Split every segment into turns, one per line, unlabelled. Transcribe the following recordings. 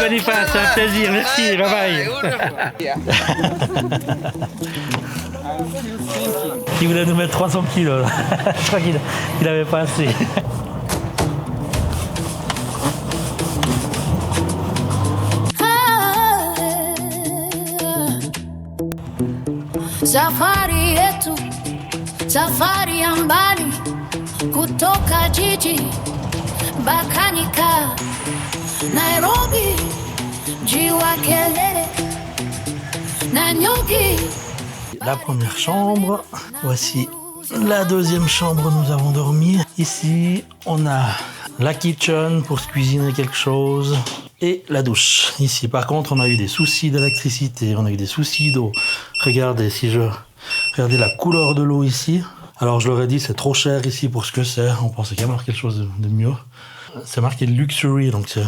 Boniface, c'est un plaisir, merci, bye bye. Il voulait nous mettre 300 kilos là. Je crois qu'il n'avait pas assez.
Safari yetu, safari ya mbali, kutoka jiji Bakanika, Nairobi, mji wa kelele na nyuki.
La première chambre, voici la deuxième chambre où nous avons dormi. Ici, on a la kitchen pour se cuisiner quelque chose et la douche. Ici, par contre, on a eu des soucis d'électricité, on a eu des soucis d'eau. Regardez, regardez la couleur de l'eau ici. Alors, je leur ai dit, c'est trop cher ici pour ce que c'est. On pensait qu'il y avait quelque chose de mieux. C'est marqué luxury, donc c'est...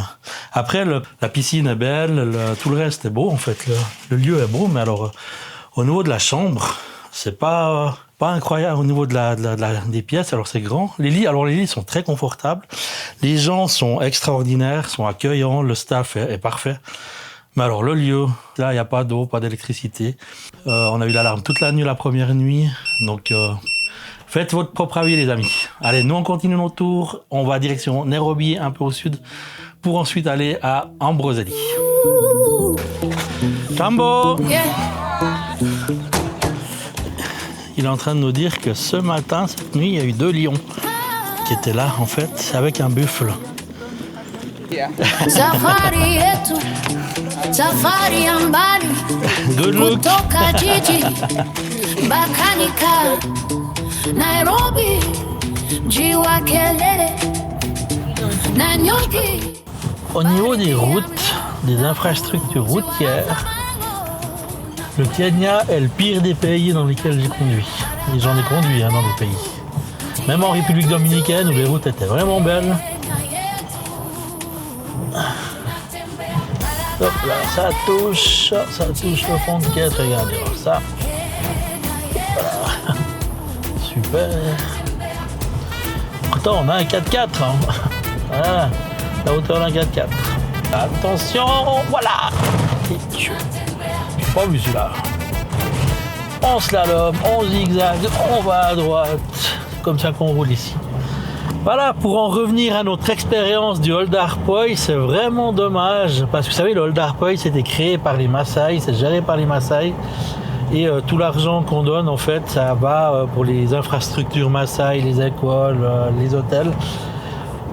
Après, la piscine est belle, tout le reste est beau, en fait. Le lieu est beau, mais alors, au niveau de la chambre, c'est pas incroyable au niveau des pièces. Alors, c'est grand. Les lits sont très confortables. Les gens sont extraordinaires, sont accueillants, le staff est parfait. Mais alors, le lieu, là, il n'y a pas d'eau, pas d'électricité. On a eu l'alarme toute la nuit, la première nuit. Donc, faites votre propre avis, les amis. Allez, nous, on continue notre tour. On va direction Nairobi, un peu au sud, pour ensuite aller à Amboseli. Tambo!
Yeah.
Il est en train de nous dire que ce matin, cette nuit, il y a eu 2 lions qui étaient là, en fait, avec un buffle.
Safari yetu, safari ya mbali,
Good look!
kutoka jiji Bakanika, Nairobi, mji wa kelele na nyuki.
Au niveau des routes, des infrastructures routières, le Kenya est le pire des pays dans lesquels j'ai conduit. Et j'en ai conduit dans des pays. Même en République dominicaine où les routes étaient vraiment belles. Hop là, ça touche le fond de caisse, regardez ça. Voilà. Super. Pourtant, on a un 4x4. Hein. Voilà, la hauteur d'un 4x4. Attention, voilà. Et j'ai pas vu celui-là. On slalom, on zigzag, on va à droite. C'est comme ça qu'on roule ici. Voilà, pour en revenir à notre expérience du Oldar Poi, c'est vraiment dommage. Parce que vous savez, le Oldar Poi, c'était créé par les Maasai, c'est géré par les Maasai. Et tout l'argent qu'on donne, en fait, ça va pour les infrastructures Maasai, les écoles, les hôtels.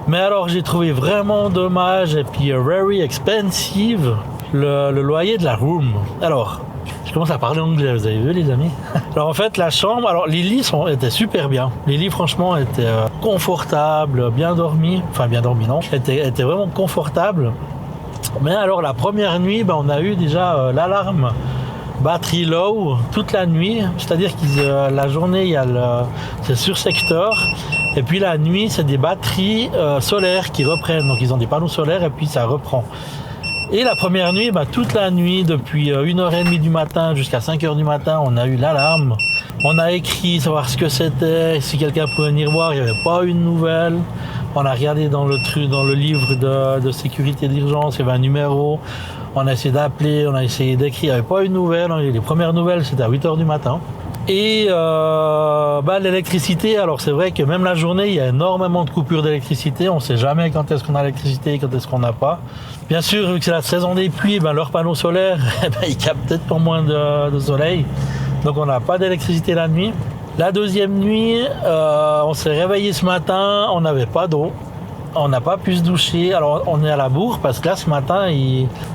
Mais alors, j'ai trouvé vraiment dommage et puis very expensive le loyer de la room. Alors, je commence à parler anglais, vous avez vu les amis? Alors en fait, la chambre, alors les lits étaient super bien. Les lits franchement étaient confortables, bien dormis. Enfin bien dormis non, étaient vraiment confortables. Mais alors la première nuit, on a eu déjà l'alarme battery low toute la nuit. C'est-à-dire que la journée, c'est sur secteur. Et puis la nuit, c'est des batteries solaires qui reprennent. Donc ils ont des panneaux solaires et puis ça reprend. Et la première nuit, toute la nuit, depuis 1h30 du matin jusqu'à 5h du matin, on a eu l'alarme. On a écrit, savoir ce que c'était, si quelqu'un pouvait venir voir, il n'y avait pas eu de nouvelles. On a regardé dans le livre de sécurité d'urgence, il y avait un numéro. On a essayé d'appeler, on a essayé d'écrire, il n'y avait pas eu de nouvelles. Les premières nouvelles, c'était à 8h du matin. Et l'électricité, alors c'est vrai que même la journée, il y a énormément de coupures d'électricité. On ne sait jamais quand est-ce qu'on a l'électricité et quand est-ce qu'on n'a pas. Bien sûr, vu que c'est la saison des pluies, leurs panneaux solaires, ils captent peut-être pour moins de soleil. Donc on n'a pas d'électricité la nuit. La deuxième nuit, on s'est réveillé ce matin, on n'avait pas d'eau. On n'a pas pu se doucher. Alors on est à la bourre parce que là ce matin,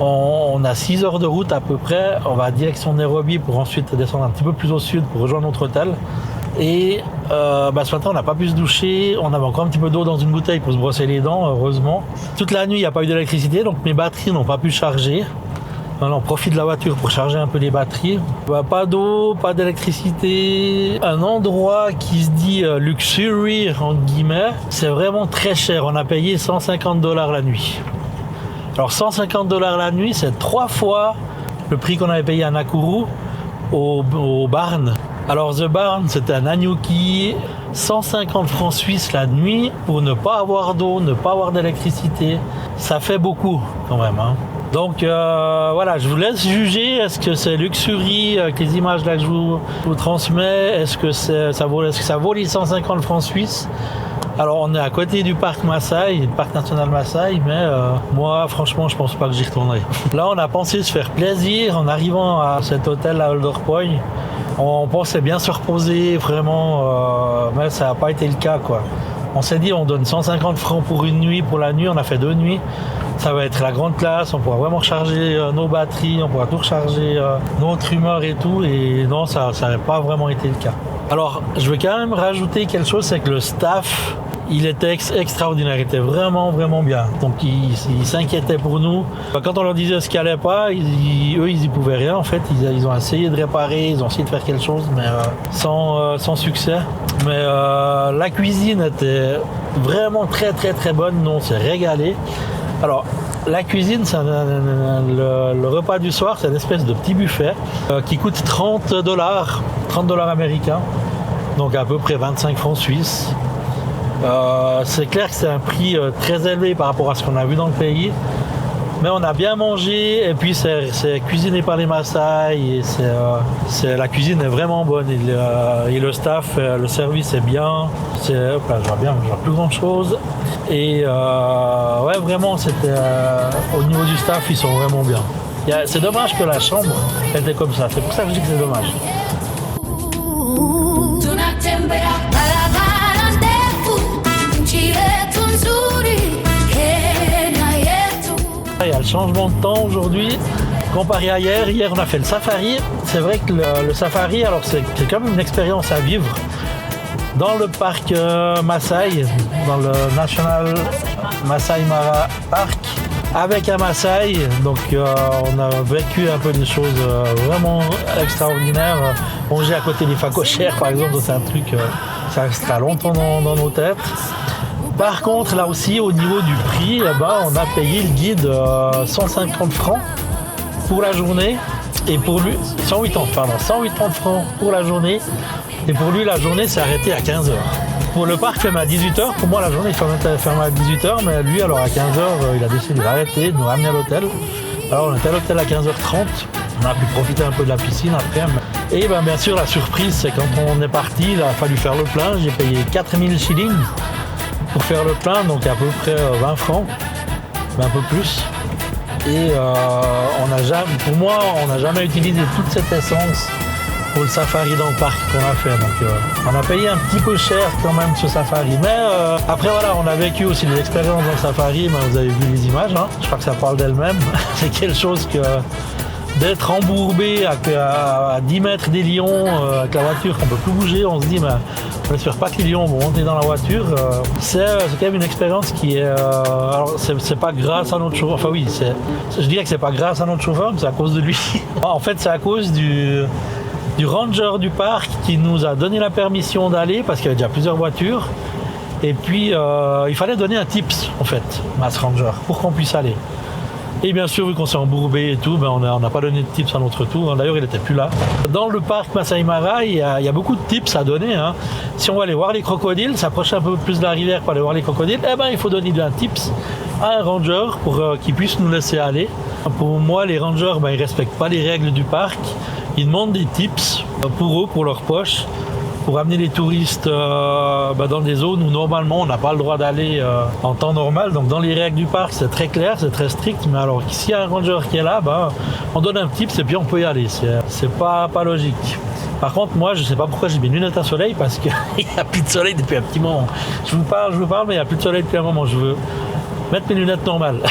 on a 6 heures de route à peu près. On va direction Nairobi pour ensuite descendre un petit peu plus au sud pour rejoindre notre hôtel. Et ce matin, on n'a pas pu se doucher. On avait encore un petit peu d'eau dans une bouteille pour se brosser les dents, heureusement. Toute la nuit, il n'y a pas eu d'électricité, donc mes batteries n'ont pas pu charger. On profite de la voiture pour charger un peu les batteries. Pas d'eau, pas d'électricité. Un endroit qui se dit luxury, entre guillemets, c'est vraiment très cher. On a payé $150 la nuit. Alors $150 la nuit, c'est 3 fois le prix qu'on avait payé à Nakuru au Barn. Alors The Barn, c'était un Anyuki, 150 francs suisses la nuit pour ne pas avoir d'eau, ne pas avoir d'électricité. Ça fait beaucoup quand même. Hein. Donc voilà, je vous laisse juger. Est-ce que c'est luxury avec les images là que je vous transmets? Est-ce que ça vaut les 150 francs suisses? Alors on est à côté du parc Maasai, le parc national Maasai, mais moi franchement je pense pas que j'y retournerai. Là on a pensé se faire plaisir en arrivant à cet hôtel à Alder Point. On pensait bien se reposer vraiment, mais ça n'a pas été le cas quoi. On s'est dit on donne 150 francs pour une nuit, pour la nuit, on a fait 2 nuits. Ça va être la grande classe, on pourra vraiment recharger nos batteries, on pourra tout recharger, notre humeur et tout, et non ça n'a pas vraiment été le cas. Alors je veux quand même rajouter quelque chose, c'est que le staff, il était extraordinaire, il était vraiment bien. Donc ils s'inquiétaient pour nous. Quand on leur disait ce qui allait pas, eux ils y pouvaient rien en fait. Ils ont essayé de réparer, ils ont essayé de faire quelque chose, mais sans succès. Mais la cuisine était vraiment très bonne, nous on s'est régalé. Alors la cuisine, le repas du soir, c'est une espèce de petit buffet qui coûte $30 américains, donc à peu près 25 francs suisses. C'est clair que c'est un prix très élevé par rapport à ce qu'on a vu dans le pays, mais on a bien mangé et puis c'est cuisiné par les Maasai et la cuisine est vraiment bonne et le staff, le service est bien. Je vois plus grand chose et ouais vraiment c'était au niveau du staff ils sont vraiment bien. C'est dommage que la chambre elle était comme ça, c'est pour ça que je dis que c'est dommage. Il y a le changement de temps aujourd'hui comparé à hier. Hier on a fait le safari. C'est vrai que le safari, alors c'est quand même une expérience à vivre dans le parc Maasai, dans le National Masai Mara Park, avec un Maasai. Donc on a vécu un peu des choses vraiment extraordinaires. Manger à côté des phacochères par exemple, c'est un truc, ça restera longtemps dans nos têtes. Par contre, là aussi, au niveau du prix, on a payé le guide 150 francs pour la journée. Et pour lui, 180 francs pour la journée. Et pour lui, la journée s'est arrêtée à 15h. Pour le parc, ferme à 18h. Pour moi, la journée est fermée à 18h. Mais lui, alors à 15h, il a décidé d'arrêter, de nous ramener à l'hôtel. Alors, on était à l'hôtel à 15h30. On a pu profiter un peu de la piscine après. Et bien sûr, la surprise, c'est quand on est parti, il a fallu faire le plein. J'ai payé 4000 shillings. Pour faire le plein, donc à peu près 20 francs, un peu plus. Et pour moi, on n'a jamais utilisé toute cette essence pour le safari dans le parc qu'on a fait. Donc on a payé un petit peu cher quand même ce safari. Mais après voilà, on a vécu aussi des expériences dans le safari, mais vous avez vu les images, hein. Je crois que ça parle d'elle-même. C'est quelque chose que d'être embourbé à 10 mètres des lions avec la voiture qu'on ne peut plus bouger, on se dit mais on n'espère pas que les lions vont monter dans la voiture. C'est quand même une expérience qui est... alors c'est pas grâce à notre chauffeur, enfin oui, je dirais que c'est pas grâce à notre chauffeur, mais c'est à cause de lui. En fait c'est à cause du ranger du parc qui nous a donné la permission d'aller parce qu'il y avait déjà plusieurs voitures. Et puis il fallait donner un tips en fait à ce ranger pour qu'on puisse aller. Et bien sûr, vu qu'on s'est embourbé et tout, on n'a pas donné de tips à notre tour. D'ailleurs, il n'était plus là. Dans le parc Masai Mara, il y a beaucoup de tips à donner. Hein. Si on va aller voir les crocodiles, s'approcher un peu plus de la rivière pour aller voir les crocodiles, il faut donner un tips à un ranger pour qu'il puisse nous laisser aller. Pour moi, les rangers, ils ne respectent pas les règles du parc. Ils demandent des tips pour eux, pour leur poche, pour amener les touristes dans des zones où normalement on n'a pas le droit d'aller en temps normal. Donc dans les règles du parc c'est très clair, c'est très strict, mais alors s'il y a un ranger qui est là, on donne un tips et puis on peut y aller. C'est pas logique. Par contre moi je sais pas pourquoi j'ai mis lunettes à soleil parce qu'il n'y a plus de soleil depuis un petit moment. Je vous parle mais il n'y a plus de soleil depuis un moment. Je veux mettre mes lunettes normales.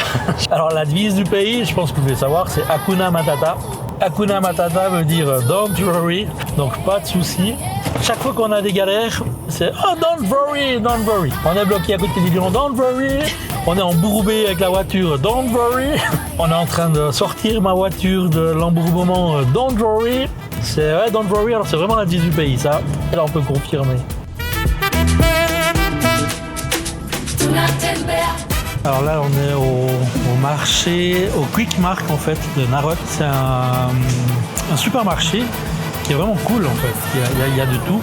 Alors la devise du pays, je pense que vous devez savoir, c'est Hakuna Matata. Hakuna Matata veut dire don't worry, donc pas de soucis. Chaque fois qu'on a des galères, c'est oh don't worry. On est bloqué à côté des lions, don't worry. On est embourbé avec la voiture, don't worry. On est en train de sortir ma voiture de l'embourbement, don't worry. C'est don't worry, alors c'est vraiment la devise du pays, ça. Et là on peut confirmer. Alors là on est au marché, au Quick Mart en fait de Narok. C'est un supermarché qui est vraiment cool en fait, il y a de tout.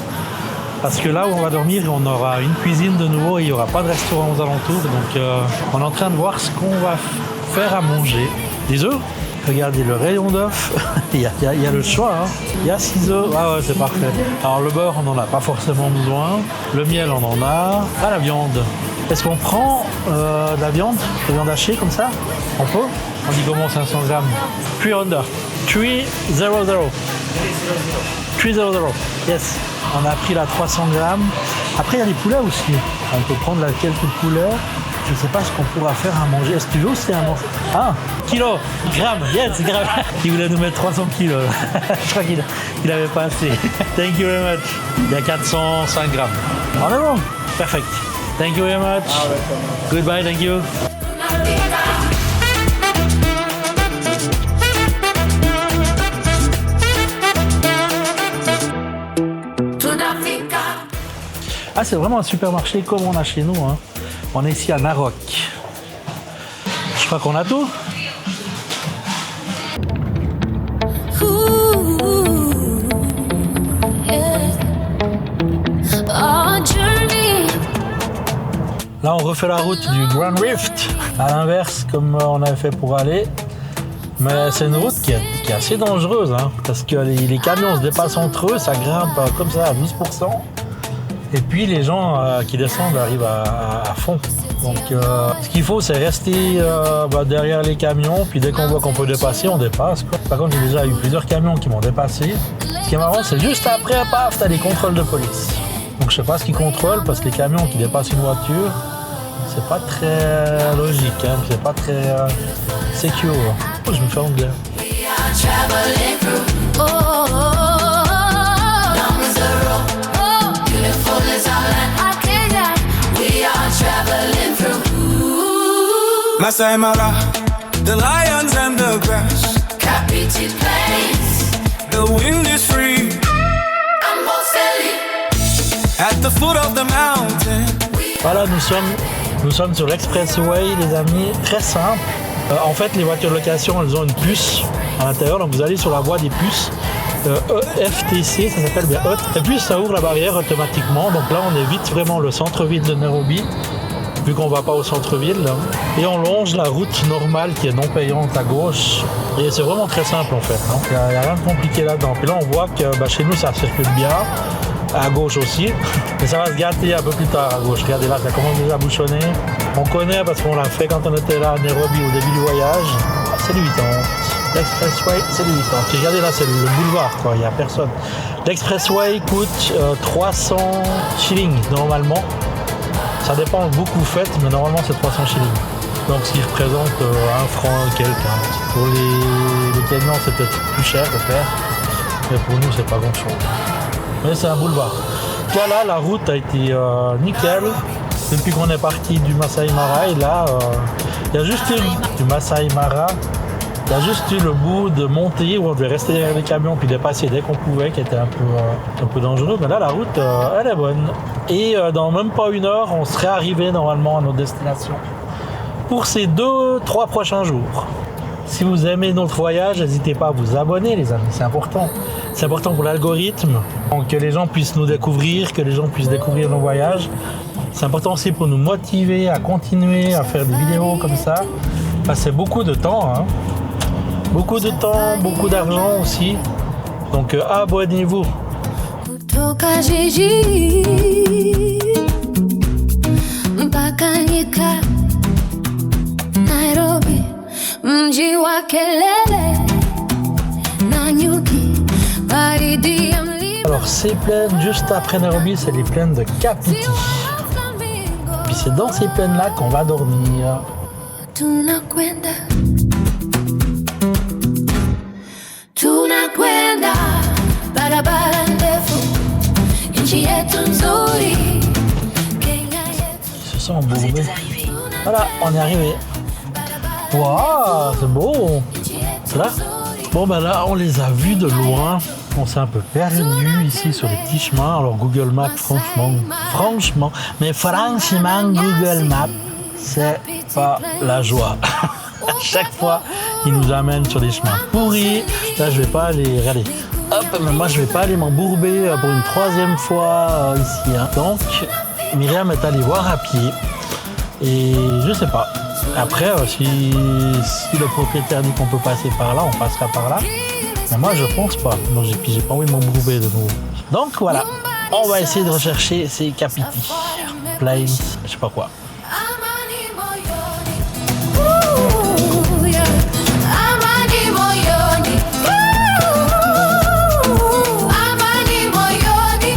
Parce que là où on va dormir, on aura une cuisine de nouveau et il n'y aura pas de restaurant aux alentours. Donc on est en train de voir ce qu'on va faire à manger. Des œufs. Regardez le rayon d'œufs. il y a le choix. Hein. Il y a 6 œufs. Ah ouais, c'est parfait. Alors le beurre, on n'en a pas forcément besoin. Le miel, on en a. Ah, la viande. Est-ce qu'on prend de la viande hachée comme ça? On peut? On dit comment 500 grammes? 300. 300. 300. Yes. On a pris la 300 grammes. Après, il y a les poulets aussi. On peut prendre quelques poulets. Je ne sais pas ce qu'on pourra faire à manger. Est-ce que tu veux aussi un morceau? Ah, kilo, grammes, yes, grammes. Il voulait nous mettre 300 kilos. Je crois qu'il n'avait pas assez. Thank you very much. Il y a 405 grammes. On est bon? Perfect. Thank you very much. Goodbye, thank you. Ah, c'est vraiment un supermarché comme on a chez nous. Hein. On est ici à Narok. Je crois qu'on a tout. Là, on refait la route du Grand Rift. À l'inverse, comme on avait fait pour aller. Mais c'est une route qui est assez dangereuse. Hein, parce que les camions se dépassent entre eux, ça grimpe comme ça à 10%. Et puis les gens qui descendent arrivent à fond. Donc ce qu'il faut, c'est rester derrière les camions, puis dès qu'on voit qu'on peut dépasser, on dépasse. Quoi. Par contre, j'ai déjà eu plusieurs camions qui m'ont dépassé. Ce qui est marrant, c'est juste après, paf, t'as des contrôles de police. Donc je sais pas ce qu'ils contrôlent, parce que les camions qui dépassent une voiture, c'est pas très logique, hein, c'est pas très secure. Oh, je me fais anglais.
Masai Mara, the lions and the grass. Capiti plains, the wind is free. At the foot of the mountain.
Voilà, nous sommes sur l'Expressway, les amis, très simple. En fait, les voitures de location, elles ont une puce à l'intérieur, donc vous allez sur la voie des puces. EFTC, ça s'appelle bien EFTC. Et puis ça ouvre la barrière automatiquement. Donc là, on évite vraiment le centre-ville de Nairobi, vu qu'on ne va pas au centre-ville. Et on longe la route normale qui est non payante à gauche. Et c'est vraiment très simple en fait. Il n'y a rien de compliqué là-dedans. Puis là, on voit que chez nous, ça circule bien. À gauche aussi. Mais ça va se gâter un peu plus tard à gauche. Regardez là, ça commence déjà à bouchonner. On connaît parce qu'on l'a fait quand on était là à Nairobi au début du voyage. C'est le 80. L'Expressway, c'est le 80. Puis regardez là, c'est le boulevard, quoi. Il n'y a personne. L'Expressway coûte 300 shillings normalement. Ça dépend beaucoup vous faites, mais normalement c'est 300 shillings. Donc ce qui représente 1 franc quelques. Hein. Pour les camions, c'est peut-être plus cher de faire. Mais pour nous, c'est pas grand-chose. Mais c'est un boulevard. Voilà, la route a été nickel. Depuis qu'on est parti du Masai Mara, et là, il y a juste du Masai Mara. Il y a juste eu le bout de montée où on devait rester derrière les camions puis dépasser dès qu'on pouvait, qui était un peu dangereux. Mais là, la route, elle est bonne. Et dans même pas 1 heure, on serait arrivé normalement à notre destination pour ces 2-3 prochains jours. Si vous aimez notre voyage, n'hésitez pas à vous abonner, les amis, c'est important. C'est important pour l'algorithme, que les gens puissent nous découvrir, que les gens puissent découvrir nos voyages. C'est important aussi pour nous motiver à continuer à faire des vidéos comme ça. C'est beaucoup de temps, hein. Beaucoup de temps, beaucoup d'argent aussi. Donc abonnez-vous. Alors ces plaines juste après Nairobi, c'est les plaines de Kapiti. Puis c'est dans ces plaines-là qu'on va dormir. Ils se sont embourbés. Voilà, on est arrivé. Waouh, c'est beau. Là. Bon ben là, on les a vus de loin. On s'est un peu perdu ici sur les petits chemins. Alors Google Maps, franchement, Google Maps, c'est pas la joie. À chaque fois, il nous amène sur des chemins pourris. Là, je vais pas aller, regardez. Hop, mais moi, je vais pas aller m'embourber pour une 3e fois ici. Hein. Donc, Myriam est allée voir à pied. Et je sais pas. Après, si le propriétaire dit qu'on peut passer par là, on passera par là. Mais moi, je pense pas. Donc, j'ai pas envie de m'embrouver de nouveau. Donc voilà, on va essayer de rechercher ces Kapiti. Plains, je sais pas quoi.
Ooh, yeah. Amani moyoni. Ooh, amani moyoni.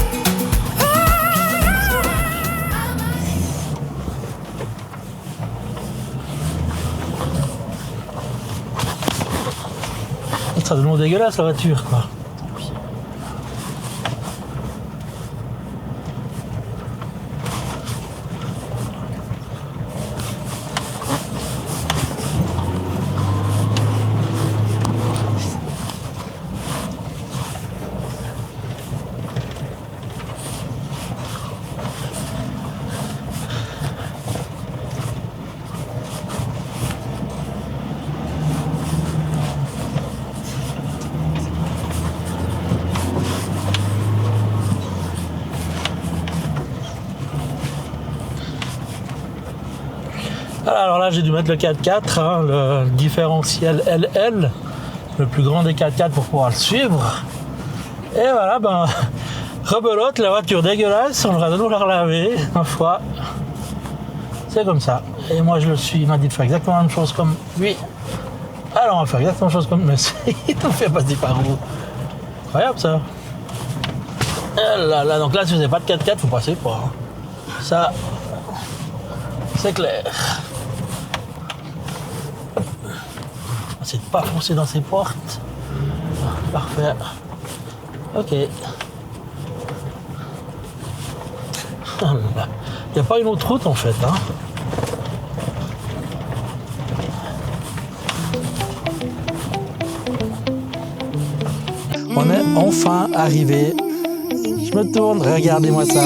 Ça devient dégueulasse la voiture, quoi. Alors là, j'ai dû mettre le 4x4, hein, le différentiel LL, le plus grand des 4x4 pour pouvoir le suivre. Et voilà, ben, rebelote, la voiture dégueulasse, on va nous la relaver, ma foi. C'est comme ça. Et moi, je le suis, il m'a dit de faire exactement la même chose comme lui. Alors, on va faire exactement la même chose comme lui. Il nous fait passer par où? Incroyable, ça. Et là, donc là, si vous n'avez pas de 4x4, vous passez pas. Hein. Ça, c'est clair. C'est de pas foncer dans ces portes. Parfait. Ok. Il n'y a pas une autre route en fait. Hein. On est enfin arrivé. Je me tourne, regardez-moi ça.